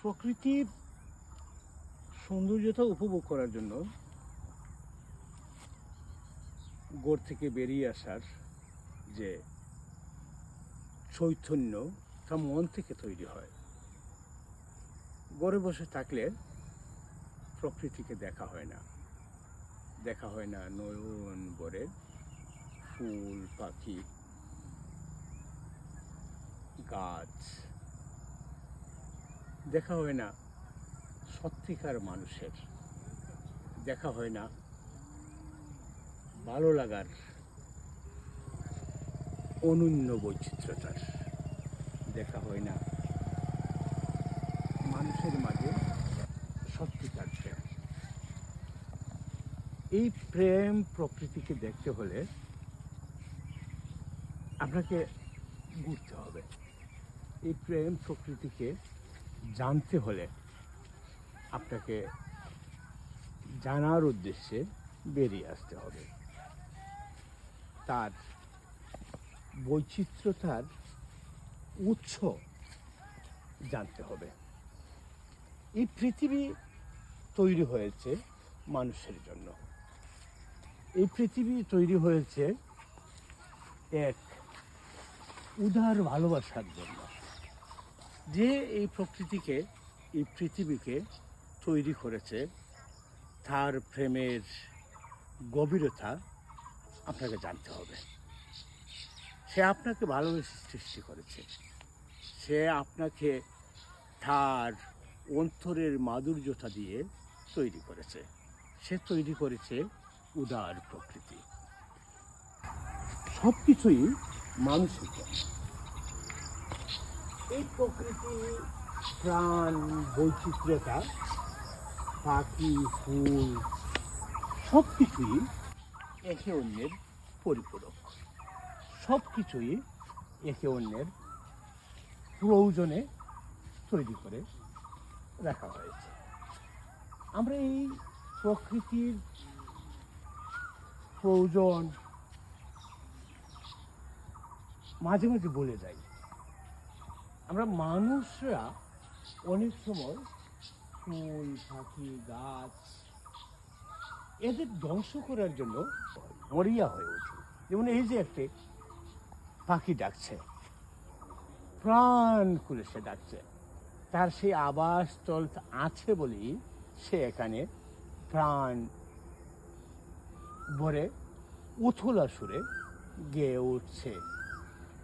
প্রকৃতির সৌন্দর্যতা উপভোগ করার জন্য ঘর থেকে বেরিয়ে আসার যে চৈতন্য তা মন থেকে তৈরি হয়। ঘরে বসে থাকলে প্রকৃতিকে দেখা হয় না নয়ন ভরে ফুল পাখি গাছ, দেখা হয় না সত্যিকার মানুষের, দেখা হয় না ভালো লাগার অনন্য বৈচিত্র্যতার, দেখা হয় না মানুষের মাঝে সত্যিকার প্রেম। এই প্রেম প্রকৃতিকে দেখতে হলে আপনাকে ঘুরতে হবে। এই প্রেম প্রকৃতিকে জানতে হলে আপনাকে জানার উদ্দেশ্যে বেরিয়ে আসতে হবে, তার বৈচিত্র্যতার উৎস জানতে হবে। এই পৃথিবী তৈরি হয়েছে মানুষের জন্য, এই পৃথিবী তৈরি হয়েছে এক উদার ভালোবাসার জন্য। যে এই প্রকৃতিকে, এই পৃথিবীকে তৈরি করেছে, তার প্রেমের গভীরতা আপনাকে জানতে হবে। সে আপনাকে ভালোবেসে সৃষ্টি করেছে, সে আপনাকে তার অন্তরের মাধুর্যতা দিয়ে তৈরি করেছে। সে তৈরি করেছে উদার প্রকৃতি। সব কিছুই মানুষের জন্য। এই প্রকৃতি, প্রাণ, বৈচিত্র্যতা, পাখি, ফুল সব কিছুই একে অন্যের পরিপূরক, সব কিছুই একে অন্যের প্রয়োজনে তৈরি করে রাখা হয়েছে। আমরা এই প্রকৃতির প্রয়োজন মাঝে মাঝে বলে যাই। আমরা মানুষরা অনেক সময় ফুল পাখি গাছ এদের ধ্বংস করার জন্য মরিয়া হয়ে ওঠে। যেমন এই যে একটা পাখি ডাকছে, প্রাণ খুলে সে ডাকছে, তার সেই আবাসস্থল আছে বলেই সে এখানে প্রাণ ভরে উথলা সুরে গেয়ে উঠছে,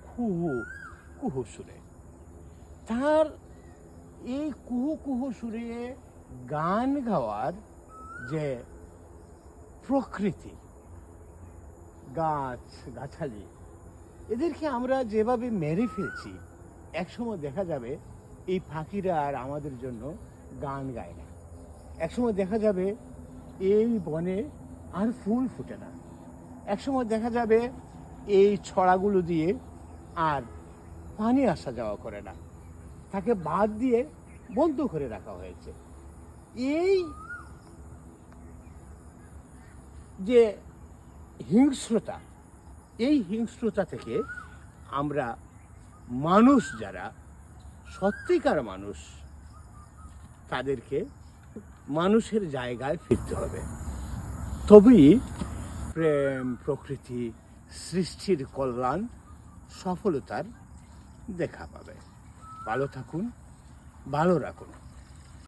কুহু কুহু সুরে। তার এই কুহু কুহু সুরে গান গাওয়ার যে প্রকৃতি, গাছ গাছালি, এদেরকে আমরা যেভাবে মেরে ফেলছি, একসময় দেখা যাবে এই পাখিরা আর আমাদের জন্য গান গায় না। একসময় দেখা যাবে এই বনে আর ফুল ফুটে না। একসময় দেখা যাবে এই ছড়াগুলো দিয়ে আর পানি আসা যাওয়া করে না, তাকে বাদ দিয়ে বন্ধ করে রাখা হয়েছে। এই যে হিংস্রতা, এই হিংস্রতা থেকে আমরা মানুষ যারা সত্যিকার মানুষ, তাদেরকে মানুষের জায়গায় ফিরতে হবে। তবেই প্রেম প্রকৃতি সৃষ্টির কল্যাণ সফলতার দেখা পাবে। ভালো থাকুন, ভালো রাখুন।